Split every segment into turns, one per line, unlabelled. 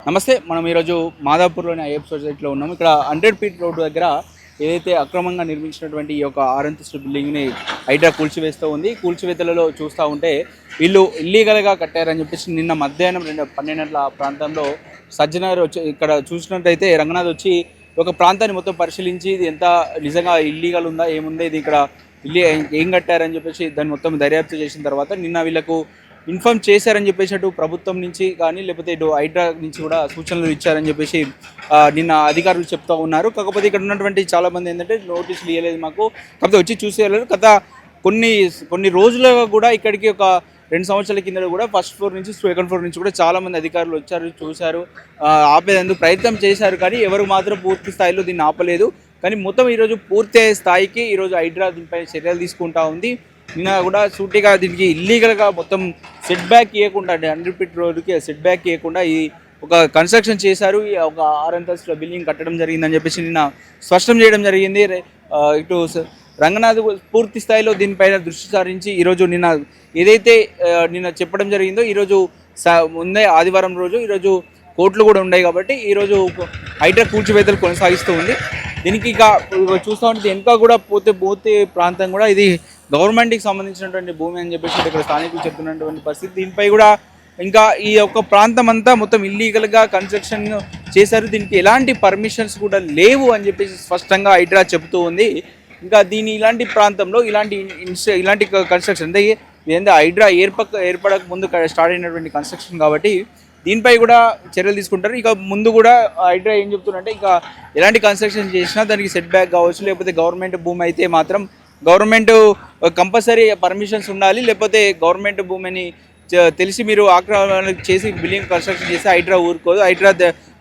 నమస్తే. మనం ఈరోజు మాదాపూర్లోని ఐఎఫ్ సొసైటీలో ఉన్నాము. ఇక్కడ 100 ఫీట్ రోడ్డు దగ్గర ఏదైతే అక్రమంగా నిర్మించినటువంటి ఈ యొక్క 6 అంతస్తుల బిల్డింగ్‌ని హైడ్రా కూల్చివేస్తూ ఉంది. కూల్చివేతలలో చూస్తూ ఉంటే వీళ్ళు ఇల్లీగల్‌గా కట్టారని చెప్పేసి నిన్న మధ్యాహ్నం 12 గంటల ఆ ప్రాంతంలో సజ్జనర్ వచ్చి ఇక్కడ చూసినట్టయితే రంగనాథ్ వచ్చి ఒక ప్రాంతాన్ని మొత్తం పరిశీలించి ఇది ఎంత నిజంగా ఇల్లీగల్ ఉందా, ఏముంది, ఇది ఇక్కడ ఏం కట్టారని చెప్పేసి దాన్ని మొత్తం దర్యాప్తు చేసిన తర్వాత నిన్న వీళ్ళకు ఇన్ఫార్మ్ చేశారని చెప్పేసి అటు ప్రభుత్వం నుంచి కానీ లేకపోతే ఇటు హైడ్రా నుంచి కూడా సూచనలు ఇచ్చారని చెప్పేసి నిన్న అధికారులు చెప్తూ ఉన్నారు. కాకపోతే ఇక్కడ ఉన్నటువంటి చాలామంది ఏంటంటే నోటీసులు ఇవ్వలేదు మాకు, కాకపోతే వచ్చి చూసేయలేదు. గత కొన్ని రోజులుగా కూడా ఇక్కడికి ఒక 2 సంవత్సరాల కింద కూడా ఫస్ట్ ఫ్లోర్ నుంచి సెకండ్ ఫ్లోర్ నుంచి కూడా చాలామంది అధికారులు వచ్చారు, చూశారు, ఆపేందుకు ప్రయత్నం చేశారు. కానీ ఎవరు మాత్రం పూర్తి స్థాయిలో దీన్ని ఆపలేదు. కానీ మొత్తం ఈరోజు పూర్తి స్థాయికి ఈరోజు హైడ్రా దీనిపై చర్యలు తీసుకుంటా ఉంది. నిన్న కూడా సూటిగా దీనికి ఇల్లీగల్గా మొత్తం సెట్ బ్యాక్ ఇవ్వకుండా 100 ఫీట్ రోడ్డుకి సెట్ బ్యాక్ ఇవ్వకుండా ఈ ఒక కన్స్ట్రక్షన్ చేశారు. ఒక 6 అంతస్తుల బిల్డింగ్ కట్టడం జరిగిందని చెప్పేసి నిన్న స్పష్టం చేయడం జరిగింది. ఇటు రంగనాథ్ పూర్తి స్థాయిలో దీనిపైన దృష్టి సారించి ఈరోజు ఏదైతే నిన్న చెప్పడం జరిగిందో ఈరోజు ముందే ఆదివారం రోజు ఈరోజు కోర్టులు కూడా ఉన్నాయి కాబట్టి ఈరోజు హైడ్రా కూల్చివేతలు కొనసాగిస్తూ ఉంది. దీనికి ఇక చూస్తూ ఉంటే ఇంకా కూడా పూర్తి ప్రాంతం కూడా ఇది గవర్నమెంట్కి సంబంధించినటువంటి భూమి అని చెప్పేసి ఇక్కడ స్థానికులు చెప్తున్నటువంటి పరిస్థితి. దీనిపై కూడా ఇంకా ఈ యొక్క ప్రాంతం అంతా మొత్తం ఇల్లీగల్గా కన్స్ట్రక్షన్ చేశారు, దీనికి ఎలాంటి పర్మిషన్స్ కూడా లేవు అని చెప్పేసి స్పష్టంగా హైడ్రా చెబుతూ ఉంది. ఇంకా ఇలాంటి ప్రాంతంలో ఇలాంటి కన్స్ట్రక్షన్ అంటే ఏంటంటే హైడ్రా ఏర్పడక ముందు స్టార్ట్ అయినటువంటి కన్స్ట్రక్షన్ కాబట్టి దీనిపై కూడా చర్యలు తీసుకుంటారు. ఇక ముందు కూడా హైడ్రా ఏం చెప్తున్నారంటే ఇంకా ఎలాంటి కన్స్ట్రక్షన్ చేసినా దానికి సెట్ బ్యాక్ కావచ్చు, లేకపోతే గవర్నమెంట్ భూమి అయితే మాత్రం గవర్నమెంట్ కంపల్సరీ పర్మిషన్స్ ఉండాలి, లేకపోతే గవర్నమెంట్ భూమిని తెలిసి మీరు ఆక్రమణ చేసి బిల్డింగ్ కన్స్ట్రక్షన్ చేసి హైడ్రా ఊరుకోదు. హైడ్రా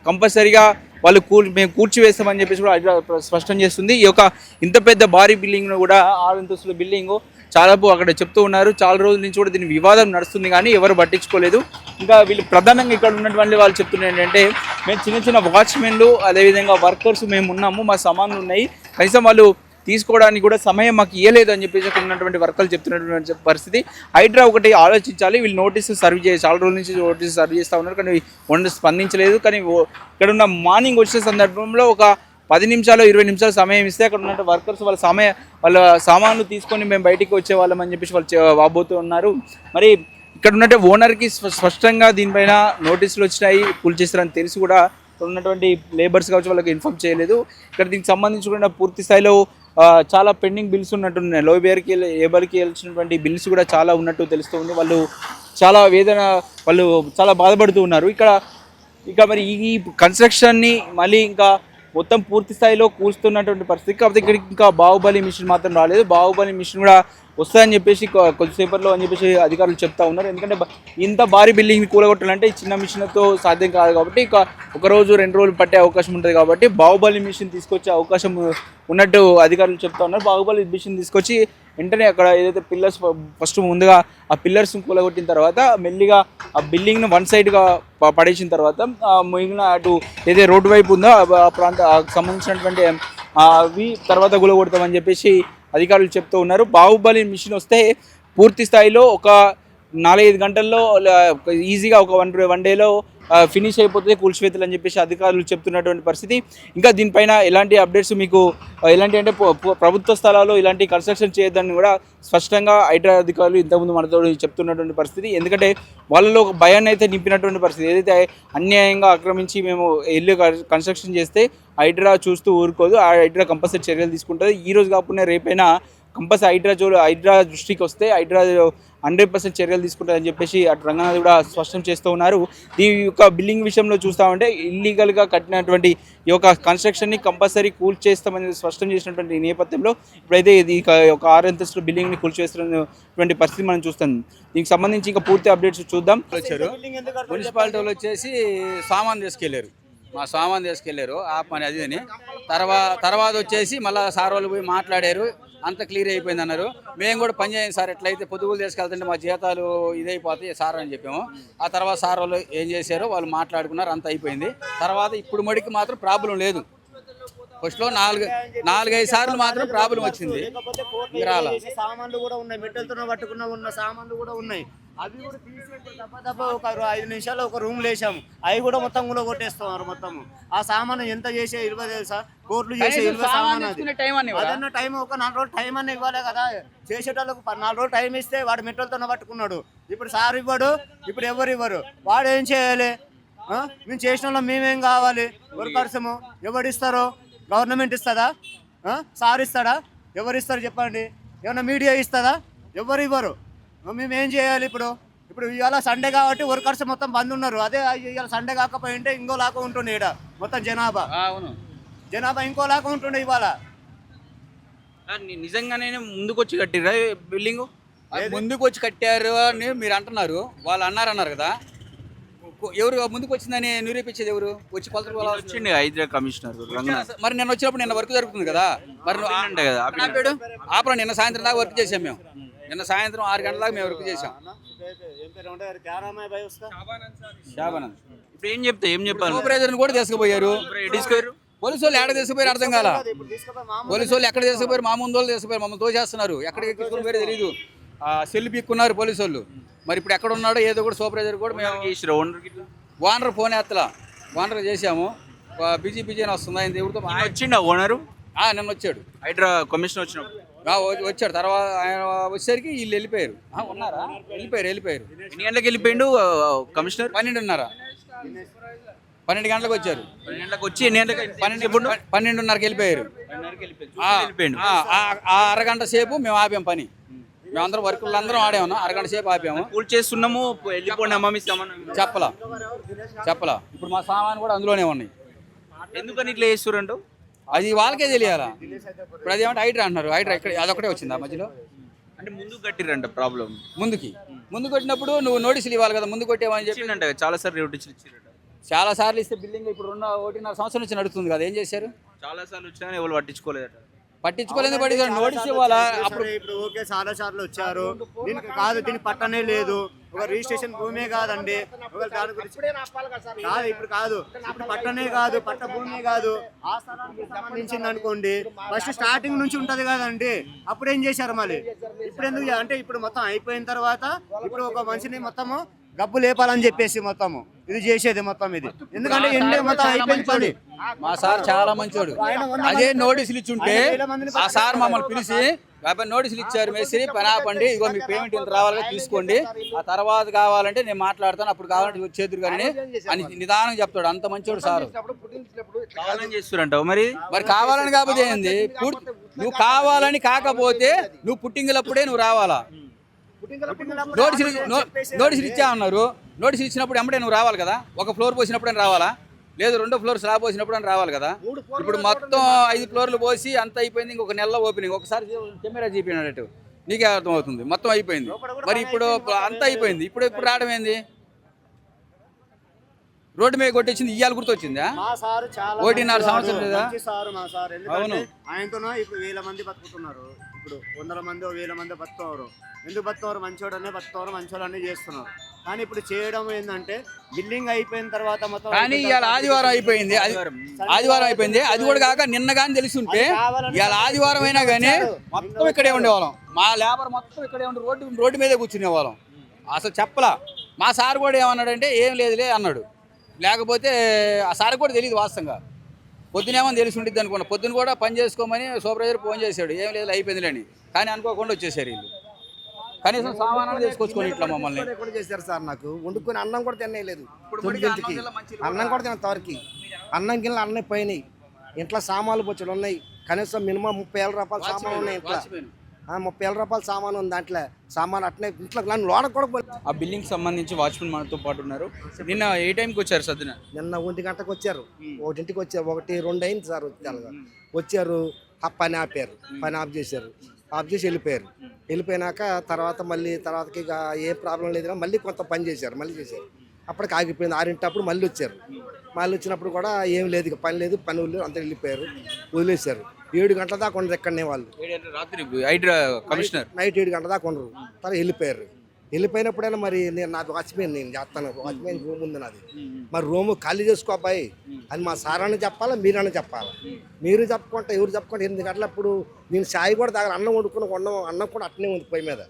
కంపల్సరీగా వాళ్ళు మేము కూల్చివేస్తామని చెప్పేసి కూడా హైడ్రా స్పష్టం చేస్తుంది. ఈ యొక్క ఇంత పెద్ద భారీ బిల్డింగ్ను కూడా 6 అంతస్తుల బిల్డింగు చాలా అక్కడ చెప్తూ ఉన్నారు. చాలా రోజుల నుంచి కూడా దీని వివాదం నడుస్తుంది కానీ ఎవరు పట్టించుకోలేదు. ఇంకా వీళ్ళు ప్రధానంగా ఇక్కడ ఉన్నటువంటి వాళ్ళు చెప్తున్నారు ఏంటంటే మేము చిన్న వాచ్మెన్లు అదేవిధంగా వర్కర్స్ మేము ఉన్నాము, మా సామాన్లు ఉన్నాయి, కనీసం వాళ్ళు తీసుకోవడానికి కూడా సమయం మాకు ఇవ్వలేదు అని చెప్పేసి ఉన్నటువంటి వర్కర్లు చెప్తున్నటువంటి పరిస్థితి. హైడ్రా ఒకటి ఆలోచించాలి, వీళ్ళు నోటీసు సర్వ్ చేసి చాలా రోజుల నుంచి నోటీసు సర్వ్ చేస్తూ ఉన్నారు కానీ స్పందించలేదు. కానీ ఇక్కడ ఉన్న మార్నింగ్ వచ్చే సందర్భంలో ఒక 10 నిమిషాలు 20 నిమిషాలు సమయం ఇస్తే అక్కడ ఉన్న వర్కర్స్ వాళ్ళ సామాన్లు తీసుకొని మేము బయటికి వచ్చే వాళ్ళం అని చెప్పేసి వాళ్ళు వాబోతూ ఉన్నారు. మరి ఇక్కడ ఉన్నట్టు ఓనర్కి స్పష్టంగా దీనిపైన నోటీసులు వచ్చినాయి, కూల్చేస్తారని తెలిసి కూడా ఉన్నటువంటి లేబర్స్ కావచ్చు వాళ్ళకి ఇన్ఫార్మ్ చేయలేదు. ఇక్కడ దీనికి సంబంధించిన పూర్తి స్థాయిలో చాలా పెండింగ్ బిల్స్ ఉన్నట్టున్నాయి. లేబర్కి వెళ్ళినటువంటి బిల్స్ కూడా చాలా ఉన్నట్టు తెలుస్తూ ఉంది. వాళ్ళు చాలా బాధపడుతూ ఉన్నారు. ఇక మరి ఈ కన్స్ట్రక్షన్ని మళ్ళీ ఇంకా మొత్తం పూర్తి స్థాయిలో కూల్చుతున్నటువంటి పరిస్థితి. కాకపోతే ఇక్కడికి ఇంకా బాహుబలి మిషన్ మాత్రం రాలేదు. బాహుబలి మిషన్ కూడా వస్తుందని చెప్పేసి కొద్దిసేపట్లో అని చెప్పేసి అధికారులు చెప్తా ఉన్నారు. ఎందుకంటే ఇంత భారీ బిల్డింగ్ని కూలగొట్టాలంటే చిన్న మిషన్తో సాధ్యం కాదు కాబట్టి ఇక 1 రోజు 2 రోజులు పట్టే అవకాశం ఉంటుంది కాబట్టి బాహుబలి మిషన్ తీసుకొచ్చే అవకాశం ఉన్నట్టు అధికారులు చెప్తా ఉన్నారు. బాహుబలి మిషన్ తీసుకొచ్చి వెంటనే అక్కడ ఏదైతే పిల్లర్స్ ఫస్ట్ ముందుగా ఆ పిల్లర్స్ని కూలగొట్టిన తర్వాత మెల్లిగా ఆ బిల్డింగ్ను వన్ సైడ్గా పడేసిన తర్వాత మిగిలిన అటు ఏదైతే రోడ్డు వైపు ఉందో ఆ సంబంధించినటువంటి అవి తర్వాత కూలగొడతామని చెప్పేసి అధికారులు చెప్తూ ఉన్నారు. బాహుబలి మిషన్ వస్తే పూర్తి స్థాయిలో ఒక 4-5 గంటల్లో ఈజీగా ఒక వన్ డేలో ఫినిష్ అయిపోతుంది కూల్చివేతలు అని చెప్పేసి అధికారులు చెప్తున్నటువంటి పరిస్థితి. ఇంకా దీనిపైన ఎలాంటి అప్డేట్స్ మీకు ఎలాంటి అంటే ప్రభుత్వ స్థలాల్లో ఇలాంటి కన్స్ట్రక్షన్ చేయొద్దని కూడా స్పష్టంగా హైడ్రా అధికారులు ఇంతకుముందు మనతో చెప్తున్నటువంటి పరిస్థితి. ఎందుకంటే వాళ్ళలో ఒక భయాన్ని అయితే నింపినటువంటి పరిస్థితి. ఏదైతే అన్యాయంగా ఆక్రమించి మేము ఇల్లు కన్స్ట్రక్షన్ చేస్తే హైడ్రా చూస్తూ ఊరుకోదు, ఆ హైడ్రా కంపల్సరీ చర్యలు తీసుకుంటుంది. ఈ రోజు కాకుండా రేపైనా కంపల్సరీ హైడ్రా దృష్టికి వస్తే హైడ్రా 100% చర్యలు తీసుకుంటారని చెప్పేసి అటు రంగనాథ్ కూడా స్పష్టం చేస్తూ ఉన్నారు. ఈ యొక్క బిల్డింగ్ విషయంలో చూస్తామంటే ఇల్లీగల్గా కట్టినటువంటి ఈ యొక్క కన్స్ట్రక్షన్ని కంపల్సరీ కూల్చేస్తామని స్పష్టం చేసినటువంటి నేపథ్యంలో ఇప్పుడైతే ఇది ఒక 6 అంతస్తుల బిల్డింగ్ని కూల్చేస్తున్నటువంటి పరిస్థితి మనం చూస్తాం. దీనికి సంబంధించి ఇంకా పూర్తి అప్డేట్స్ చూద్దాం.
వచ్చారు మున్సిపాలిటీ వాళ్ళు వచ్చేసి సామాన్ తీసుకెళ్లారు, మా సామాన్ తీసుకెళ్లారు ఆ పని అది అని తర్వాత వచ్చేసి మళ్ళీ సార్ వాళ్ళు పోయి మాట్లాడారు, అంత క్లియర్ అయిపోయింది అన్నారు. మేము కూడా పని చేయండి సార్, ఎట్లయితే పొద్దుగులు తీసుకెళ్తుంటే మా జీతాలు ఇదైపోతాయి సార్ అని చెప్పాము. ఆ తర్వాత సార్ వాళ్ళు ఏం చేశారో వాళ్ళు మాట్లాడుకున్నారు, అంత అయిపోయింది. తర్వాత ఇప్పుడు మడికి మాత్రం ప్రాబ్లం లేదు, ఫస్ట్లో 4-5 సార్లు మాత్రం ప్రాబ్లం వచ్చింది.
లేకపోతే కోర్టులో
ఇంకా రాలా.
చేసే సామాన్లు కూడా ఉన్నాయి, మెట్టెలతో పట్టుకున్న సామాన్లు కూడా ఉన్నాయి. అవి కూడా తీసి దప్ప ఒక 5 నిమిషాలు ఒక రూమ్ లేసాము, అవి కూడా మొత్తం కూడా కొట్టేస్తున్నారు. మొత్తం ఆ సామాను ఎంత చేసే 20 తెలుసా, కోర్టులు చేసే 20 సామాన్ అది.
టైం అని
అదన్న టైం ఒక 4 రోజులు టైం అన్న ఇవ్వాలి కదా. చేసేటోళ్ళకు 4 రోజులు టైం ఇస్తే వాడు మెట్టలతో పట్టుకున్నాడు. ఇప్పుడు సార్ ఇవ్వడు, ఇప్పుడు ఎవరు ఇవ్వరు. వాడు ఏం చేయాలి? మేము చేసిన వాళ్ళం మేమేం కావాలి? వర్కర్సము ఎవరు ఇస్తారో? గవర్నమెంట్ ఇస్తుందా? సార్ ఇస్తాడా? ఎవరు ఇస్తారు చెప్పండి? ఏమన్నా మీడియా ఇస్తుందా? ఎవరు ఇవ్వరు. మేము ఏం చేయాలి ఇప్పుడు? ఇప్పుడు ఇవాళ సండే కాబట్టి వర్కర్స్ మొత్తం బంద్ ఉన్నారు. అదే ఇవాళ సండే కాకపోయింటే ఇంకో లాగా ఉంటుండే ఇక్కడ మొత్తం జనాభా ఇంకో లాగా ఉంటుండే ఇవాళ.
నిజంగానే ముందుకు వచ్చి కట్టిరా బిల్డింగ్?
ముందుకు వచ్చి కట్టారు అని మీరు అంటున్నారు, వాళ్ళు అన్నారు కదా. ఎవరు ముందుకు వచ్చిందని నిరూపించేది ఎవరు? వచ్చి కొలతలు
వచ్చింది హైదరాబాద్ కమిషనర్
మరి నిన్న వచ్చినప్పుడు నిన్న వర్క్ జరుగుతుంది కదా. మరి ఆపరా నిన్న సాయంత్రం దాకా వర్క్ చేసాం మేము. నిన్న సాయంత్రం 6 గంటల దాకా మేము వర్క్ చేసాం.
ఇప్పుడు ఏం చెప్పాలి?
సూపర్వైజర్ని కూడా తీసుకుపోయారు. పోలీసు వాళ్ళు ఎక్కడ తీసుకుపోయారు అర్థం కాల. పోలీసు వాళ్ళు ఎక్కడ తీసుకుపోయారు? మా ముందు వాళ్ళు తీసుకుపోయారు, మమ్మల్ని తోసేస్తున్నారు. ఎక్కడికి తీసుకుని పోయారో తెలియదు. సెల్ పీక్కున్నారు పోలీసు వాళ్ళు. మరి ఇప్పుడు ఎక్కడ ఉన్నాడో ఏదో కూడా సూపర్వైజర్ కూడా మేము ఓనర్ ఫోన్ ఎత్తలా. ఓనర్ చేసాము, బిజీ అని వస్తుంది. ఆయన ఎవరితో
వచ్చిండ ఓనరు?
నిన్న వచ్చాడు,
హైడ్రా కమిషనర్ వచ్చినప్పుడు
వచ్చాడు. తర్వాత ఆయన వచ్చేసరికి వీళ్ళు వెళ్ళిపోయారు. ఉన్నారా? వెళ్ళిపోయారు.
ఎన్ని గంటలకు వెళ్ళిపోయిండు కమిషనర్?
12 గంటలకు వచ్చారు.
12 గంటలకు వచ్చి ఎన్ని గంటలకు?
12:30కి వెళ్ళిపోయారు. ఆ అరగంట సేపు మేము ఆపాము పని. మేమందరం వర్కులు అందరం ఆడాము. అరగంట సేపు ఆపాము.
కూల్ చేస్తున్నాము, వెళ్ళిపోండి అమ్మ మీ సామాన్
చెప్పలా. ఇప్పుడు మా సామాన్ కూడా అందులోనే ఉన్నాయి.
ఎందుకని ఇట్లా చేస్తురంటావు?
అది వాళ్ళకే తెలియాలా. ఇప్పుడు అది ఏమంటే హైడ్రా అంటున్నారు. హైడ్రా ఇక్కడ అదొకటే వచ్చింది ఆ మధ్యలో.
అంటే ముందుకు కట్టిరంట ప్రాబ్లం.
ముందు కొట్టినప్పుడు నువ్వు నోటీసులు ఇవ్వాలి కదా. ముందు కొట్టేవని
చెప్పిందంట చాలా సార్లు నోటీసులు ఇచ్చారట.
చాలా సార్లు ఇస్తే బిల్డింగ్ ఇప్పుడు 1.5 సంవత్సరం నుంచి నడుస్తుంది కదా. ఏం చేశారు?
చాలా సార్లు వచ్చినా ఎవరు పట్టించుకోలేదట.
పట్టించుకోలేదు. నోటీస్ ఇవ్వాలా?
అప్పుడు ఇప్పుడు ఓకే చాలా సార్లు వచ్చారు. దీనికి కాదు, దీనికి పట్టనే లేదు. ఒక రిజిస్ట్రేషన్ భూమే కాదండి. దాని గురించి కాదు, ఇప్పుడు కాదు, ఇప్పుడు పట్టనే కాదు, పట్ట భూమే కాదు. ఆ స్థలానికి సంబంధించింది అనుకోండి, ఫస్ట్ స్టార్టింగ్ నుంచి ఉంటది కదండి. అప్పుడు ఏం చేశారు మళ్ళీ? ఇప్పుడు ఎందుకు అంటే ఇప్పుడు మొత్తం అయిపోయిన తర్వాత ఇప్పుడు ఒక మనిషిని మొత్తము గబ్బు లేపాలని చెప్పేసి మొత్తము ఇది చేసేది మొత్తం ఇది. ఎందుకంటే ఎండే మొత్తం అయిపోయింది పని.
మా సార్ చాలా మంచోడు. అదే నోటీసులు ఇచ్చుంటే ఆ సార్ మమ్మల్ని పిలిచి నోటీసులు ఇచ్చారు, మేస్త్రి పని ఆపండి, ఇగో మీ పేమెంట్ ఇంత రావాలని తీసుకోండి, ఆ తర్వాత కావాలంటే నేను మాట్లాడతాను, అప్పుడు కావాలంటే చేతురు కానీ అని నిదానంగా చెప్తాడు. అంత మంచోడు సార్.
కావాలని చేస్తురంటావు మరి?
కావాలని కాకపోతే ఏంది? నువ్వు కావాలని కాకపోతే నువ్వు పుట్టింగులప్పుడే నువ్వు రావాలా. నోటీసులు ఇచ్చామన్నారు. నోటీసులు ఇచ్చినప్పుడు ఎమ్మటే నువ్వు రావాలి కదా. ఒక ఫ్లోర్ పోసినప్పుడు అని రావాలా? లేదు 2 ఫ్లోర్ స్లాబ్ పోసినప్పుడు అని రావాలి కదా. ఇప్పుడు మొత్తం 5 ఫ్లోర్లు పోసి అంత అయిపోయింది. ఇంకొక నెలలో ఓపెనింగ్. ఒకసారి కెమెరా చూపినట్టు నీకే అర్థమవుతుంది. మొత్తం అయిపోయింది. మరి ఇప్పుడు అంతా అయిపోయింది. ఇప్పుడు రావడం ఏంది? రోడ్డు మీద కొట్టించింది ఇయ్యాల గుర్తొచ్చిందా? 1.5 సంవత్సరం లేదా?
అవును, ఆయనతో ఇప్పుడు 1000 మంది బతుకుతున్నారు. ఇప్పుడు 100 మంది 1000 మంది బతుకుతారు. ఎందుకు బతుకుతారు? మంచోడనే బతుకుతారు, మంచోడనే చేస్తున్నారు. కానీ ఇప్పుడు చేయడం ఏంటంటే బిల్డింగ్ అయిపోయిన తర్వాత మొత్తం.
కానీ ఇవాళ ఆదివారం అయిపోయింది. అది కూడా కాక నిన్న కానీ తెలిసి ఉంటే ఇవాళ ఆదివారం అయినా కానీ మొత్తం ఇక్కడే ఉండేవాళ్ళం. మా లేబర్ మొత్తం ఇక్కడే ఉండి రోడ్డు మీదే కూర్చునేవాళ్ళం. అసలు చెప్పలా. మా సార్ కూడా ఏమన్నాడంటే ఏం లేదులే అన్నాడు. లేకపోతే ఆ సార్ కూడా తెలియదు వాస్తవంగా. పొద్దునేమని తెలిసి ఉంటుంది అనుకున్నా. పొద్దున కూడా పని చేసుకోమని సూపర్వైజర్ ఫోన్ చేశాడు. ఏం లేదు అయిపోయిందిలేని. కానీ అనుకోకుండా వచ్చేసారు వీళ్ళు. కనీసం సామానాలు తీసుకొచ్చుకొని ఇట్లా మమ్మల్ని
చేశారు సార్. నాకు వండుకొని అన్నం కూడా తినలేదు. అన్నం కూడా తిన తవరికి అన్నం గిన్నెలు అన్నీ పోయినాయి. ఇంట్లో సామాన్లు బొచ్చులు ఉన్నాయి. కనీసం మినిమం 30,000 రూపాయల సామాన్ ఉన్నాయి. ఇంట్లో 30,000 రూపాయల సామాన్ ఉంది. దాంట్లో సామాన్ అట్నే ఇంట్లో లోన కూడా.
ఆ బిల్డింగ్ సంబంధించి వాచ్మెన్ మనతో పాటు ఉన్నారు. నిన్న ఏ టైంకి వచ్చారు సద్దున?
నిన్న 1 గంటకు వచ్చారు. 1ంటికి వచ్చారు. 1-2 అయింది సార్. వచ్చారు, పని ఆపారు. పని ఆఫ్ చేశారు. ఆఫ్ చేసి వెళ్ళిపోయినాక తర్వాతకి ఇక ఏ ప్రాబ్లం లేదు. మళ్ళీ కొంత పని చేశారు. మళ్ళీ చేశారు. అప్పటికి ఆగిపోయింది. 6 అప్పుడు మళ్ళీ వచ్చారు. మళ్ళీ వచ్చినప్పుడు కూడా ఏం లేదు, ఇక పని లేదు, పని అంతా వెళ్ళిపోయారు, వదిలేశారు. 7 గంటల దాకా ఉండరు ఇక్కడనే వాళ్ళు.
రాత్రి హైడ్రా కమిషనర్
నైట్ 7 గంటల దాకా ఉండరు. తర్వాత వెళ్ళిపోయారు. వెళ్ళిపోయినప్పుడైనా మరి నేను నాది వాచ్మెన్, నేను చేస్తాను వాచ్మెన్ రూమ్ ఉంది నాది, మరి రూమ్ ఖాళీ చేసుకో అబ్బాయి అని మా సారాన్ని చెప్పాలా, మీరన్నా చెప్పాలా. మీరు చెప్పుకుంటే ఎవరు చెప్పుకుంటే 8 గంటలప్పుడు నేను చాయ్ కూడా తాగాలి, అన్నం వండుకుని అన్నం కూడా అట్నే ఉంది పొయ్యి మీద,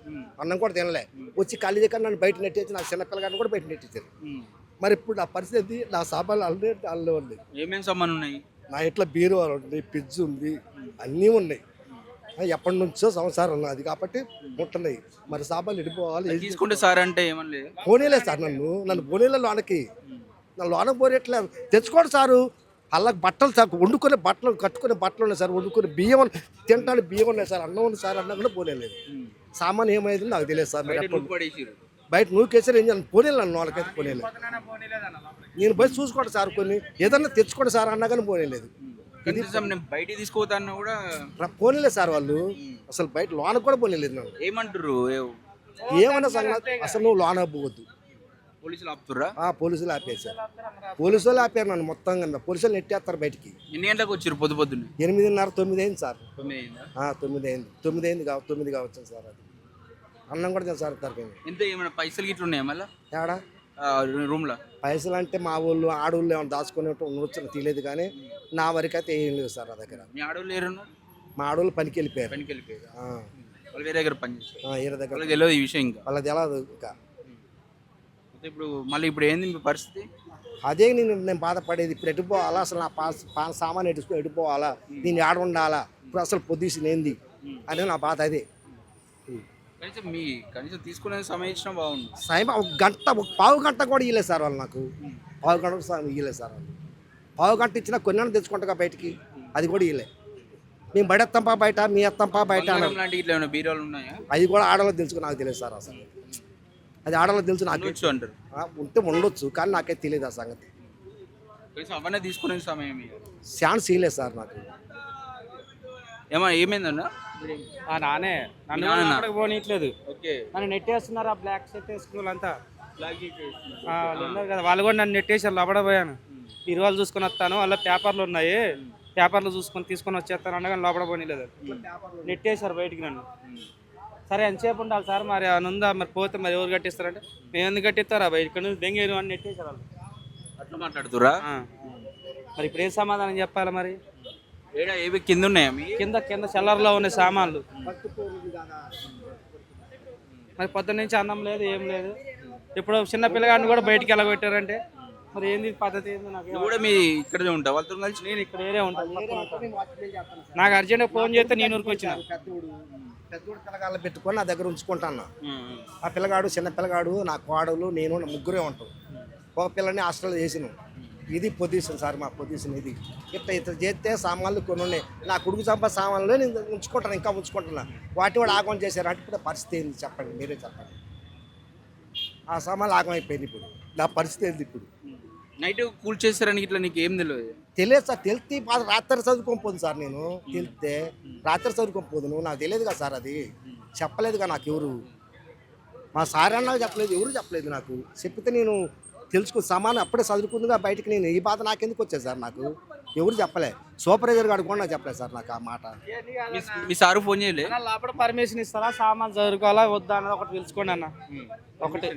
అన్నం కూడా తినలే. వచ్చి ఖాళీ చేయకుండా నన్ను బయట నెట్టేసి, నా చిన్నపిల్లగాడిని కూడా బయట నెట్టేసారు. మరి ఇప్పుడు నా పరిస్థితి, నా సామాన్లు ఆల్రెడీ అల్లే ఉంది.
ఏమేమి సామాన్లు ఉన్నాయి?
నా ఇంట్లో బీరువాలు ఉంది, ఫ్రిడ్జ్ ఉంది, అన్నీ ఉన్నాయి. ఎప్పటి నుంచో సంసారం ఉన్నది కాబట్టి ఉంటున్నాయి. మరి సామాన్లు వెళ్ళిపోవాలి.
తీసుకుంటే సార్ అంటే ఏమని
పోనీలే సార్, నన్ను పోనీలే లోనకి, నన్ను లోనకి పోనట్లేదు. తెచ్చుకోండి సారు, అలా బట్టలు సార్, వండుకునే బట్టలు, కట్టుకునే బట్టలు ఉన్నాయి సార్, వండుకునే బియ్యం తింటాను, బియ్యం ఉన్నాయి సార్, అన్నం ఉంది సార్, అన్నం కూడా పోనేలేదు. సామాన్ ఏమైంది నాకు తెలియదు సార్. బయట నూకేసారు, ఏం చేయాలి, పోనీలు నన్ను వాళ్ళకైతే పోనీలేదు. నేను బయట చూసుకోండి సార్, కొన్ని ఏదన్నా తెచ్చుకోండి సార్ అన్నా కానీ పోనీలేదు.
బయట తీసుకోవద్దన్నా కూడా
పోనీలేదు సార్ వాళ్ళు, అసలు బయట లోనకు కూడా పోనీలేదు. నన్ను
ఏమంటారు?
ఏమన్నా సంగతి, అసలు నువ్వు లోన పోవద్దు.
పోలీసులు ఆపుతుర్రా?
పోలీసులు ఆపేశారు, పోలీసులు ఆపారు నన్ను మొత్తంగా. పోలీసులు నెట్టేస్తారు బయటికి.
ఎన్ని గంటలకు వచ్చారు? పొద్దున్నే
8:30, 9 అయింది సార్.
9 అయిందా?
9 అయింది, 9 కావచ్చు సార్. అది అన్నం కూడా తెలుసు సార్ తరగతి.
ఎంత ఏమైనా పైసలు గిట్ల ఉన్నాయా మళ్ళీ
ఏడా
రూమ్ లో?
పైసలు అంటే మా ఊళ్ళు ఆడవాళ్ళు ఏమైనా దాచుకునేట్టు ఉండొచ్చు తెలియదు, కానీ నా వరకు అయితే ఏం లేవు సార్ నా దగ్గర.
మీ ఆడవాళ్ళు లేరు?
మా ఆడవాళ్ళు పనికి వెళ్ళిపోయారు.
వాళ్ళు వేరే దగ్గర పని చేస్తారు.
వేరే దగ్గర
వాళ్ళకి తెలియదు ఈ విషయం, ఇంకా
వాళ్ళకి తెలియదు. ఇంకా
ఇప్పుడు మళ్ళీ ఇప్పుడు ఏంది మీ పరిస్థితి?
అదే నేను బాధపడేది. ఇప్పుడు ఎటుపోవాలా, అసలు నా సామాన్ ఎటుపోవాలా, నేను ఆడ ఉండాలా, ఇప్పుడు అసలు పొద్దుసిన ఏంది అనేది నా బాధ. అదే
కనీసం తీసుకునే సమయం ఇచ్చినా బాగుంది.
సమయం ఒక గంట, ఒక పావు గంట కూడా ఇవ్వలేదు సార్ వాళ్ళు నాకు. పావు గంట సమయం ఇవ్వలేదు సార్ వాళ్ళు. పావు గంట ఇచ్చినా కొన్ని తెచ్చుకుంటా బయటికి, అది కూడా ఇవ్వలే. మేము బయటెత్తాంపా బయట, మీ ఎత్తాంపా బయట
లాంటి బీరాలు ఉన్నాయా?
అది కూడా ఆడలో తెలుసుకు నాకు తెలియదు సార్. అసలు అది ఆడలో తెలుసు నాకు
అంటారు.
ఉంటే ఉండొచ్చు, కానీ నాకైతే తెలియదు ఆ సంగతి.
అవన్నీ తీసుకునే సమయం
ఛాన్స్ ఇవ్వలేదు సార్ నాకు.
ఏమైందన్నా?
నానే నన్ను పోనీయట్లేదు, నన్ను నెట్టేస్తున్నారు. ఆ బ్లాక్ షర్ట్ వేసుకున్న వాళ్ళంతా వాళ్ళు ఉన్నారు కదా, వాళ్ళు కూడా నన్ను నెట్టేసారు. లోపడపోయాను, ఇరువాళ్ళు చూసుకొని వస్తాను, వాళ్ళ పేపర్లు ఉన్నాయి, పేపర్లు చూసుకొని తీసుకొని వచ్చేస్తాను అనగా లోపల పోనీలేదు, నెట్టేశారు బయటికి నన్ను. సరే ఎంతసేపు ఉండాలి సార్, మరి అని ఉందా, మరి పోతే మరి ఎవరు కట్టిస్తారంటే మేము ఎందుకు కట్టిస్తారా బయట, ఇక్కడ నుంచి దెంగేరు అని నెట్టేశారు వాళ్ళు.
అట్లా మాట్లాడుతురా?
మరి ఇప్పుడు ఏం సమాధానం చెప్పాలి? మరి
ఏవి కింద ఉన్నాయా?
కింద సెల్లర్లో ఉన్నాయి సామాన్లు. మరి పొద్దున్న నుంచి అన్నం లేదు, ఏం లేదు. ఇప్పుడు చిన్న పిల్లగాడిని కూడా బయటికి వెళ్ళగొట్టారంటే మరి ఏంది పద్ధతి ఏంది? నాకు
కూడా మీ ఇక్కడే ఉంటావు వాళ్ళతో కలిసి?
నేను ఇక్కడ ఏరే ఉంటాను. నాకు అర్జెంట్గా ఫోన్ చేస్తే నేను ఊరికి వచ్చిన.
పెద్దోడు పిల్లగాళ్ళు పెట్టుకొని నా దగ్గర ఉంచుకుంటాను. ఆ పిల్లగాడు, చిన్న పిల్లగాడు, నా కోడలు, నేను ముగ్గురే ఉంటాం. ఒక పిల్లని హాస్టల్లో చేసినాం. ఇది పొజిషన్ సార్, మా పొజిషన్ ఇది. ఇట్లా చేస్తే సామాన్లు కొన్ని ఉన్నాయి. నా కొడుకు చంప సామాన్లు నేను ఉంచుకుంటాను, ఇంకా ఉంచుకుంటున్నా. వాటి కూడా ఆగమం చేశారు అంటే ఇప్పుడు పరిస్థితి ఏంది చెప్పండి, మీరే చెప్పండి. ఆ సామాన్లు ఆగం అయిపోయింది. ఇప్పుడు నా పరిస్థితి ఏంది? ఇప్పుడు
నైట్ కూల్ చేస్తారని ఇట్లా నీకు ఏం
తెలియదు సార్. తెలితే రాత్రి చదువుకోకపోదు సార్. నేను తెలితే రాత్రి చదువుకోకపోదు, నాకు తెలియదు కదా సార్. అది చెప్పలేదుగా నాకు ఎవరు, మా సార్ అన్నా చెప్పలేదు, ఎవరు చెప్పలేదు నాకు. చెప్పితే నేను సమానం అప్పుడే చదువుకుందిగా బయటికి. నేను ఈ బాధ నాకెందుకు వచ్చేది సార్? నాకు ఎవరు చెప్పలే, సూపర్వైజర్ గారు కూడా నాకు చెప్పలేదు సార్ నాకు ఆ మాట.
మీ సారు ఫోన్ చేయలే?
లోపల పర్మిషన్ ఇస్తారా, సామాన్లు చదువుకోవాలా వద్దా అన్నది ఒకటి తెలుసుకోండి అన్న. ఒకటి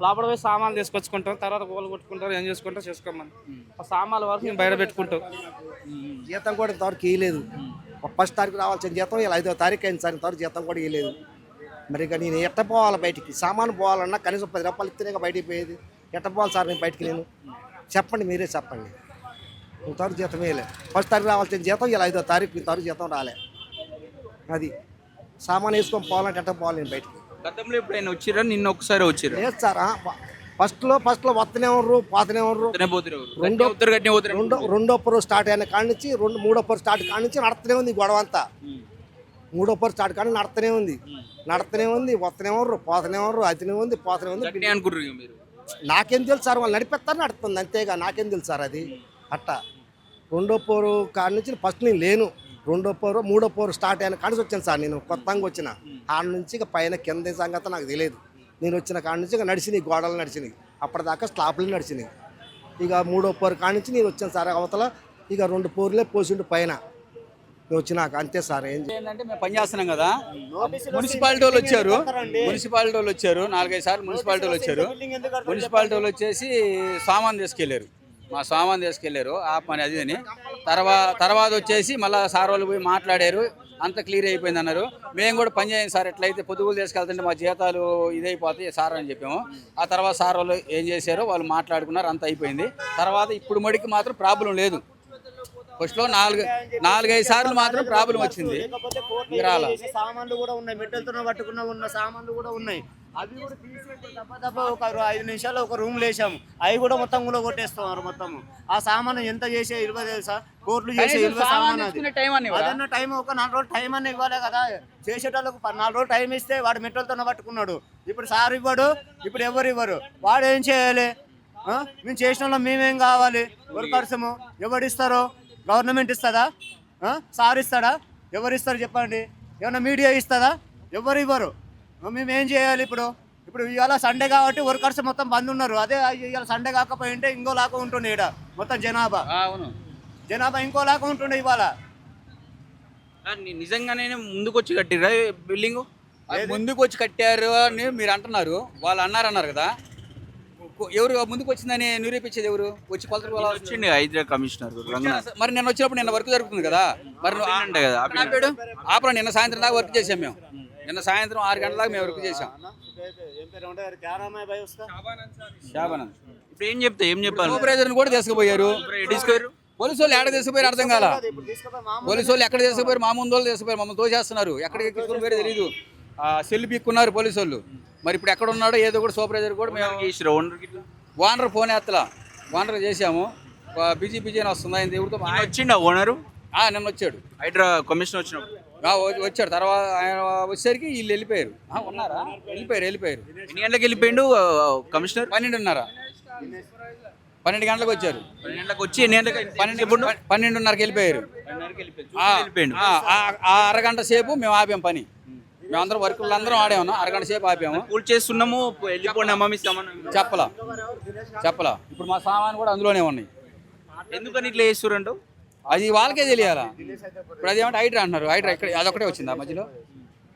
లోపల పోయి సామాన్లు తీసుకొచ్చుకుంటాం, తర్వాత గోలు కొట్టుకుంటారు, ఏం చేసుకుంటాం చేసుకోమని. ఆ సామాన్ల వరకు మేము బయట పెట్టుకుంటాం.
జీతం కూడా ఇంతవరకు ఇవ్వలేదు. 1వ తారీఖు రావాల్సిన జీతం ఇలా 5వ తారీఖు అయింది సార్, ఇంతవరకు జీతం కూడా ఇవ్వలేదు. మరి ఇక నేను ఎట్ట పోవాలి బయటికి? సామాను పోవాలన్నా కనీసం 10 రూపాయలు ఇస్తేనే బయటికి పోయేది. ఎట్ట పోవాలి సార్ నేను బయటికి? నేను చెప్పండి, మీరే చెప్పండి. ఇంతవరకు జీతం వేయలే. 1వ తారీఖు రావాల్సిన జీతం ఇలా 5వ తారీఖు ఇంతవరకు జీతం రాలే. అది సామాన్ వేసుకొని పోవాలంటే ఎట్ట పోవాలి నేను బయటికి?
గతంలో ఎప్పుడైనా వచ్చిరా? నిన్న ఒకసారి వచ్చిరా?
లేదు సార్. ఫస్ట్లో వస్తూనే ఉన్నారు, పోతూనే ఉన్నారు. రెండో పొరు స్టార్ట్ అయిన కాడి నుంచి 3వ పొరు స్టార్ట్ కాడి నుంచి నడుతూనే ఉంది గొడవ అంతా. 3వ పొరు స్టార్ట్ కానీ నడుతూనే ఉంది, వస్తూనే ఉన్నారు, పోతూనే ఉన్నారు, అతనే ఉంది, పోతూనే ఉంది. నాకేం తెలుసు సార్, వాళ్ళు నడిపెత్తారు నడుతుంది అంతేగా, నాకేం తెలుసు సార్ అది. అట్టా 2వ పొరు కాడి నుంచి ఫస్ట్ నేను లేను. 2వ పొరు 3వ పొరు స్టార్ట్ అయిన కాడి నుంచి వచ్చాను సార్. నేను కొత్తగా వచ్చిన ఆడ నుంచి ఇక పైన కింద సంగతి నాకు తెలియదు. నేను వచ్చిన కాడి నుంచి ఇక నడిచినాయి, గోడలు నడిచినాయి. అప్పటిదాకా స్లాప్లు నడిచినాయి. ఇక 3వ పొరు కాడి నుంచి నేను వచ్చాను సార్. అవతల ఇక 2 పొరులే పోసిండు పైన. వచ్చినాక అంతే సార్ ఏం
ఏంటంటే మేము పని చేస్తున్నాం కదా, మున్సిపాలిటీ వాళ్ళు వచ్చారు, మున్సిపాలిటీ వాళ్ళు వచ్చారు, 4-5 సార్లు మున్సిపాలిటీ వాళ్ళు వచ్చారు. మున్సిపాలిటీ వాళ్ళు వచ్చేసి సామాన్ తీసుకెళ్లారు, మా సామాన్ తీసుకెళ్లారు ఆ పని అది అని. తర్వాత వచ్చేసి మళ్ళీ సార్ వాళ్ళు పోయి మాట్లాడారు, అంత క్లియర్ అయిపోయింది అన్నారు. మేము కూడా పని చేయండి సార్, ఎట్లయితే పొద్దుగులు తీసుకెళ్తుంటే మా జీతాలు ఇదైపోతాయి సార్ అని చెప్పాము. ఆ తర్వాత సార్ వాళ్ళు ఏం చేశారో వాళ్ళు మాట్లాడుకున్నారు, అంత అయిపోయింది. తర్వాత ఇప్పుడు మడికి మాత్రం ప్రాబ్లం లేదు. ఫస్ట్లో 4-5 సార్లు మాత్రం ప్రాబ్లం వచ్చింది.
సామాన్లు కూడా ఉన్నాయి, మెట్టెలతో పట్టుకున్న సామాన్లు కూడా ఉన్నాయి. అవి కూడా తీసేసి తప్ప ఒక 5 నిమిషాలు ఒక రూమ్ లేసాము, అవి కూడా మొత్తం కూడా కొట్టేస్తున్నారు. మొత్తం ఆ సామాను ఎంత చేసే 20 తెలుసా, కోట్లు చేసే 20 సామాన్. అదన్న టైం ఒక 4 రోజులు టైం అన్న ఇవ్వాలి కదా. చేసేటోళ్ళకు 4 రోజులు టైం ఇస్తే వాడు మెట్టెలతో పట్టుకున్నాడు. ఇప్పుడు సార్ ఇవ్వడు, ఇప్పుడు ఎవరు ఇవ్వరు. వాడు ఏం చేయాలి? మేము చేసిన వాళ్ళం మేమేం కావాలి? వర్కర్సము ఎవడిస్తారో? గవర్నమెంట్ ఇస్తుందా? సార్ ఇస్తాడా? ఎవరు ఇస్తారు చెప్పండి? ఏమన్నా మీడియా ఇస్తుందా? ఎవరు ఇవ్వరు. మేము ఏం చేయాలి ఇప్పుడు? ఇవాళ సండే కాబట్టి వర్కర్స్ మొత్తం బంద్ ఉన్నారు. అదే ఇవాళ సండే కాకపోయింటే ఇంకో లాగా ఉంటుండే ఇక్కడ మొత్తం జనాభా ఇంకో లాగా ఉంటుండే ఇవాళ.
నిజంగానే ముందుకు వచ్చి కట్టిరా బిల్డింగ్? ముందుకు వచ్చి కట్టారు అని మీరు అంటున్నారు, వాళ్ళు అన్నారు కదా. ఎవరు ముందుకు వచ్చిందని నిరూపించేది ఎవరు? వచ్చి కొలతలు
వచ్చింది హైదరాబాద్ కమిషనర్.
మరి నిన్న వచ్చినప్పుడు నిన్న వర్క్ జరుగుతుంది కదా, మరి ఆపరా. నిన్న సాయంత్రం దాకా వర్క్ చేసాం మేము. నిన్న సాయంత్రం 6 గంటల దాకా మేము వర్క్ చేసాం.
ఇప్పుడు ఏం చెప్పాలి?
సూపర్వైజర్ని కూడా తీసుకుపోయారు. పోలీసు వాళ్ళు ఎక్కడ తీసుకుపోయారు అర్థం కాల. పోలీసు వాళ్ళు ఎక్కడ తీసుకుపోయారు? మా ముందు వాళ్ళు తీసుకుపోయారు, మమ్మల్ని తోసేస్తున్నారు. ఎక్కడికి తీసుకుని పోయారో తెలియదు. సెల్ పీక్కున్నారు పోలీసు వాళ్ళు. మరి ఇప్పుడు ఎక్కడ ఉన్నాడో ఏదో కూడా సూపర్వైజర్ కూడా మేము ఓనర్ ఫోన్ ఎత్తలా. ఓనర్ చేసాము, బిజీ అని వస్తుంది. ఆయన ఎవరితో
వచ్చిండా ఓనరు?
నిన్న వచ్చాడు,
హైడ్రా కమిషనర్ వచ్చినప్పుడు
వచ్చాడు. తర్వాత ఆయన వచ్చేసరికి వీళ్ళు వెళ్ళిపోయారు. ఉన్నారా? వెళ్ళిపోయారు.
ఎన్ని గంటలకు వెళ్ళిపోయిండు కమిషనర్?
12 గంటలకు వచ్చారు.
12 గంటలకు వచ్చి ఎన్ని గంటలకు?
12:30కి వెళ్ళిపోయారు. ఆ అరగంట సేపు మేము ఆపాము పని. మేమందరం వర్కులు అందరం ఆడాము, అరగంట సేపు ఆపాము.
కూల్ చేస్తున్నాము, వెళ్ళిపోండి అమ్మా మీ సామాన్
చెప్పలా. ఇప్పుడు మా సామాన్ కూడా అందులోనే ఉన్నాయి.
ఎందుకని ఇట్లా చేస్తురంటూ
అది వాళ్ళకే తెలియాలా. ఇప్పుడు అదేమంటే హైడ్రా అంటున్నారు. హైడ్రా ఇక్కడ అదొకటే వచ్చింది ఆ మధ్యలో.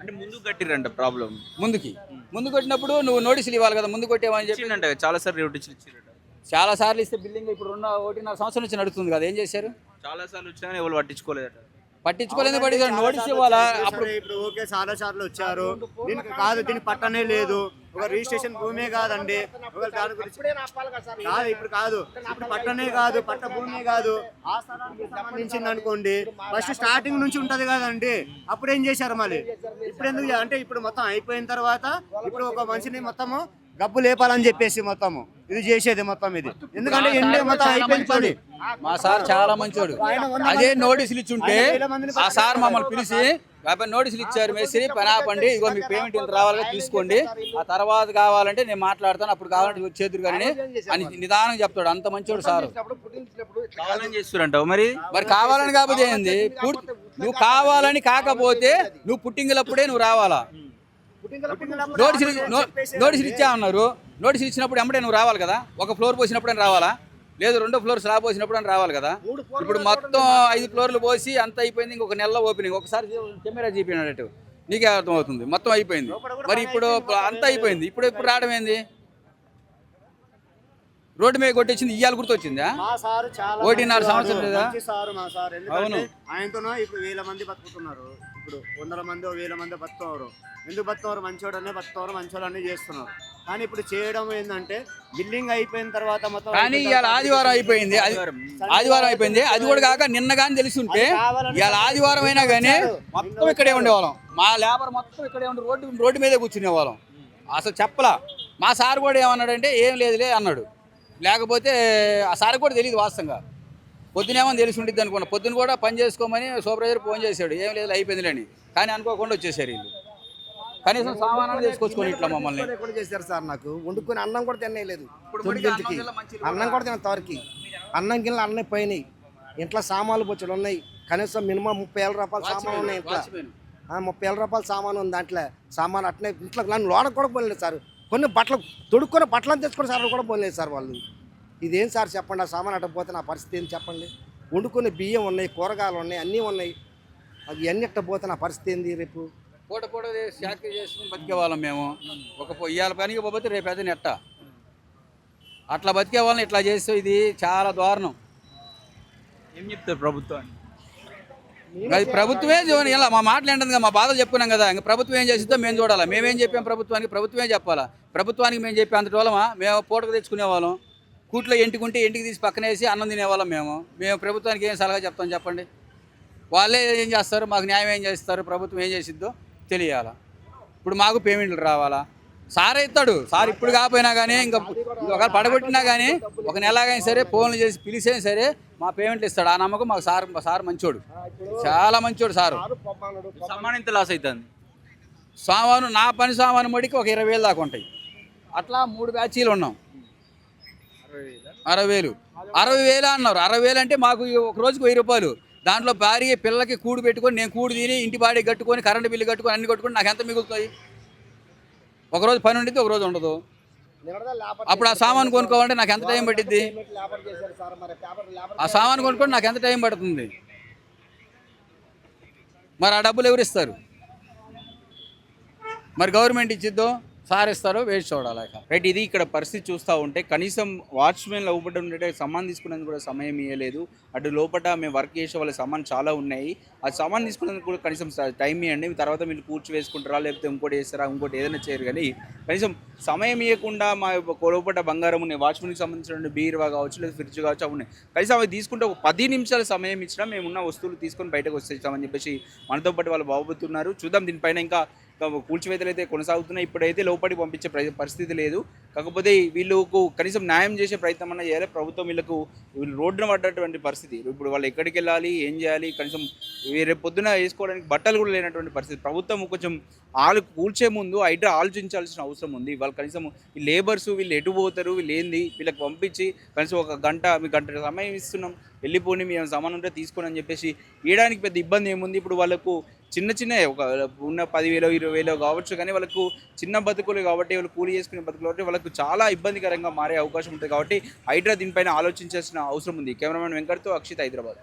అంటే ముందు కట్టిరంట ప్రాబ్లం.
ముందు కొట్టినప్పుడు నువ్వు నోటీసులు ఇవ్వాలి కదా. ముందు కొట్టేవని
చెప్పిందంట చాలా సార్లు నోటీసులు ఇచ్చారట.
చాలా సార్లు ఇస్తే బిల్డింగ్ ఇప్పుడు 1.5 సంవత్సరం నుంచి నడుస్తుంది కదా. ఏం చేశారు?
చాలా సార్లు వచ్చినా ఎవరు పట్టించుకోలేదట.
నోటీస్ ఇవ్వాలా?
అప్పుడు ఇప్పుడు ఓకే చాలా సార్లు వచ్చారు. దీనికి కాదు, దీనికి పట్టనే లేదు. ఒక రిజిస్ట్రేషన్ భూమే కాదండి. దాని గురించి కాదు, ఇప్పుడు పట్టనే కాదు, పట్ట భూమే కాదు. ఆ స్థలానికి సంబంధించింది అనుకోండి, ఫస్ట్ స్టార్టింగ్ నుంచి ఉంటది కదండి. అప్పుడు ఏం చేశారు మళ్ళీ? ఇప్పుడు ఎందుకు అంటే ఇప్పుడు మొత్తం అయిపోయిన తర్వాత ఇప్పుడు ఒక మనిషిని మొత్తము గబ్బు లేపాలని చెప్పేసి మొత్తము ఇది చేసేది మొత్తం ఇది. ఎందుకంటే ఎండే మొత్తం అయిపోయింది.
మా సార్ చాలా మంచోడు. అదే నోటీసులు ఇచ్చుంటే ఆ సార్ మమ్మల్ని పిలిచి నోటీసులు ఇచ్చారు, మేస్త్రి పని ఆపండి, ఇగో మీకు పేమెంట్ ఇంత రావాలిగా తీసుకోండి, ఆ తర్వాత కావాలంటే నేను మాట్లాడతాను, అప్పుడు కావాలంటే చేతురు కానీ అని నిదానం చెప్తాడు. అంత మంచోడు సార్.
చేస్తారంటావు మరి
కావాలని కాకపోతే ఏంది? నువ్వు కావాలని కాకపోతే నువ్వు పుట్టింగులప్పుడే నువ్వు రావాలా. నోటీసులు ఇచ్చామన్నారు. నోటీసులు ఇచ్చినప్పుడు ఎమ్మటే నువ్వు రావాలి కదా. ఒక ఫ్లోర్ పోసినప్పుడు రావాలా, లేదు 2 ఫ్లోర్ స్లాబ్ పోసినప్పుడు రావాలి కదా. ఇప్పుడు మొత్తం 5 ఫ్లోర్లు పోసి అంత అయిపోయింది. ఇంకొక నెలలో ఓపెనింగ్. ఒకసారి కెమెరా చూపినట్టు నీకే అర్థమవుతుంది. మొత్తం అయిపోయింది. మరి ఇప్పుడు అంతా అయిపోయింది. ఇప్పుడు రావడం ఏంది? రోడ్డు మీద కొట్టించింది ఇయ్యాల గుర్తొచ్చిందా? 1.5 సంవత్సరం లేదా?
అవును, ఆయనతో ఇప్పుడు 1000 మంది బతుకుతున్నారు. ఇప్పుడు 100 మంది 1000 మంది బతుకుతారు. ఎందుకు బతుకుతారు? మంచోడనే బతుకుతారు, మంచోడనే చేస్తున్నారు. కానీ ఇప్పుడు చేయడం ఏంటంటే బిల్డింగ్ అయిపోయిన తర్వాత మొత్తం.
కానీ ఇవాళ ఆదివారం అయిపోయింది. అది కూడా కాక నిన్న కానీ తెలిసి ఉంటే ఇవాళ ఆదివారం అయినా కానీ మొత్తం ఇక్కడే ఉండేవాళ్ళం. మా లేబర్ మొత్తం ఇక్కడే ఉండి రోడ్డు మీదే కూర్చునే వాళ్ళం. అసలు చెప్పలా. మా సార్ కూడా ఏమన్నాడంటే ఏం లేదులే అన్నాడు. లేకపోతే ఆ సార్ కూడా తెలియదు వాస్తవంగా. పొద్దునేమో తెలిసి ఉంటుంది అనుకున్నా. పొద్దున కూడా పని చేసుకోమని సూపర్వైజర్ ఫోన్ చేశాడు, ఏం లేదు అయిపోయిందిలేని. కానీ అనుకోకుండా వచ్చేసారు వీళ్ళు. కనీసం సామానాలు తీసుకొచ్చుకొని ఇట్లా మమ్మల్ని
చేశారు సార్. నాకు వండుకొని అన్నం కూడా తినలేదు. 9కి అన్నం కూడా తినంతవరకు అన్నం గిన్నెలు అన్నీ పోయినాయి. ఇంట్లో సామాన్లు బొచ్చులు ఉన్నాయి. కనీసం మినిమం 30,000 రూపాయల సామాన్ ఉన్నాయి ఇంట్లో. 30,000 రూపాయల సామాన్ ఉంది. దాంట్లో సామాన్ అట్నే ఇంట్లో నన్ను లోనకు కూడా పోలేదు సార్. కొన్ని బట్టలు తొడుక్కొని బట్టలను తెచ్చుకొని సార్ కూడా పోలేదు సార్ వాళ్ళు. ఇదేం సార్ చెప్పండి? ఆ సామాన్ అట్టకపోతే నా పరిస్థితి ఏం చెప్పండి? వండుకొని బియ్యం ఉన్నాయి, కూరగాయలు ఉన్నాయి, అన్నీ ఉన్నాయి. అది ఇవన్నీ ఇట్ట పోతే నా పరిస్థితి ఏంది రేపు?
పూట పూట శాఖ చేసుకుని బతికే వాళ్ళం మేము. ఇవాళ పనికి పోతే రేపు అదే నెట్ట అట్లా బతికే వాళ్ళని ఇట్లా చేస్తే ఇది చాలా దారుణం.
ఏం చెప్తారు ప్రభుత్వాన్ని?
అది ప్రభుత్వమే ఇలా మా మాటలు ఏంటంది, మా బాధలు చెప్పుకున్నాం కదా. ఇంకా ప్రభుత్వం ఏం చేసిందో మేము చూడాలా. మేమేం చెప్పాం ప్రభుత్వానికి? ప్రభుత్వమే చెప్పాలా. ప్రభుత్వానికి మేము చెప్పే అంతటి వాళ్ళమా? మేము పూటకు తెచ్చుకునే వాళ్ళం, కూట్లో ఎంటుకుంటే ఇంటికి తీసి పక్కన వేసి అన్నం తినేవాళ్ళం మేము ప్రభుత్వానికి ఏం సలహా చెప్తాం చెప్పండి? వాళ్ళే ఏం చేస్తారు, మాకు న్యాయం ఏం చేస్తారు, ప్రభుత్వం ఏం చేసిద్దో తెలియాలా. ఇప్పుడు మాకు పేమెంట్లు రావాలా. సార్ ఇస్తాడు, సార్ ఇప్పుడు కాకపోయినా కానీ ఇంకా ఒకవేళ పడగొట్టినా కానీ ఒక నెలగైనా సరే ఫోన్లు చేసి పిలిచైనా సరే మా పేమెంట్లు ఇస్తాడు. ఆ నమ్మకం మాకు సార్ మంచోడు, చాలా మంచోడు సారు.
సమానం ఎంత లాస్ అవుతుంది?
సామాను నా పని సామాను మడికి ఒక 20,000 దాకా ఉంటాయి. అట్లా 3 బ్యాచీలు ఉన్నాం. 60,000 అన్నారు. 60,000 అంటే మాకు ఒక రోజుకి 1000 రూపాయలు. దాంట్లో భార్య పిల్లలకి కూడు పెట్టుకొని నేను కూడు తిని ఇంటి బాడీ కట్టుకొని కరెంటు బిల్లు కట్టుకొని అన్ని కట్టుకొని నాకు ఎంత మిగులుతాయి? ఒకరోజు పని ఉండిద్ది, ఒకరోజు ఉండదు. అప్పుడు ఆ సామాను కొనుక్కోవాలంటే నాకు ఎంత టైం పట్టిద్ది? ఆ సామాను కొనుక్కొని నాకు ఎంత టైం పడుతుంది? మరి ఆ డబ్బులు ఎవరు ఇస్తారు? మరి గవర్నమెంట్ ఇచ్చిద్దో, సార్ ఇస్తారో వేసి చూడాలి.
రైట్, ఇది ఇక్కడ పరిస్థితి చూస్తూ ఉంటే కనీసం వాచ్మెన్ లోపల ఉండే సామాన్ తీసుకునేందుకు కూడా సమయం ఇవ్వలేదు. అటు లోపల మేము వర్క్ చేసే వాళ్ళ సామాన్ చాలా ఉన్నాయి, ఆ సామాన్ తీసుకునేందుకు కూడా కనీసం టైం ఇవ్వండి, తర్వాత మీరు కూర్చు వేసుకుంటారా లేకపోతే ఇంకోటి వేస్తారా ఇంకోటి ఏదైనా చేయరు. కానీ కనీసం సమయం ఇవ్వకుండా మా లోపల బంగారం ఉన్నాయి, వాచ్మెన్కి సంబంధించిన బీరువా కావచ్చు లేదా ఫ్రిడ్జ్ కావచ్చు అవి ఉన్నాయి. కనీసం అవి తీసుకుంటే ఒక 10 నిమిషాల సమయం ఇచ్చినా మేమున్న వస్తువులు తీసుకొని బయటకు వచ్చేస్తామని చెప్పేసి మనతో పాటు వాళ్ళు బాగుతున్నారు. చూద్దాం, దీనిపైన ఇంకా కూల్చివేతలు అయితే కొనసాగుతున్నాయి. ఇప్పుడైతే లోపలికి పంపించే పరిస్థితి లేదు. కాకపోతే వీళ్ళకు కనీసం న్యాయం చేసే ప్రయత్నం అన్నా చేయాలి. ప్రభుత్వం వీళ్ళు రోడ్డున పడ్డటువంటి పరిస్థితి. ఇప్పుడు వాళ్ళు ఎక్కడికి వెళ్ళాలి, ఏం చేయాలి, కనీసం రేపు పొద్దున వేసుకోవడానికి బట్టలు కూడా లేనటువంటి పరిస్థితి. ప్రభుత్వం కొంచెం కూల్చే ముందు హైడ్రా ఆలోచించాల్సిన అవసరం ఉంది. వాళ్ళు కనీసం ఈ లేబర్స్ వీళ్ళు ఎటు పోతారు, వీళ్ళు ఏంది, వీళ్ళకి పంపించి కనీసం ఒక మీ గంట సమయం ఇస్తున్నాం, వెళ్ళిపోయి మేము సామాన్ ఉంటే తీసుకోండి అని చెప్పేసి ఇవ్వడానికి పెద్ద ఇబ్బంది ఏముంది? ఇప్పుడు వాళ్ళకు చిన్న ఒక ఉన్న 10,000 20,000 కావచ్చు, కానీ వాళ్ళకు చిన్న బతుకులు కాబట్టి, వాళ్ళు కూలి చేసుకునే బతుకులు కాబట్టి వాళ్ళకు చాలా ఇబ్బందికరంగా మారే అవకాశం ఉంటుంది. కాబట్టి హైడ్రా దీనిపైన ఆలోచించాల్సిన అవసరం ఉంది. కెమెరామెన్ వెంకట్తో అక్షిత్, హైదరాబాద్.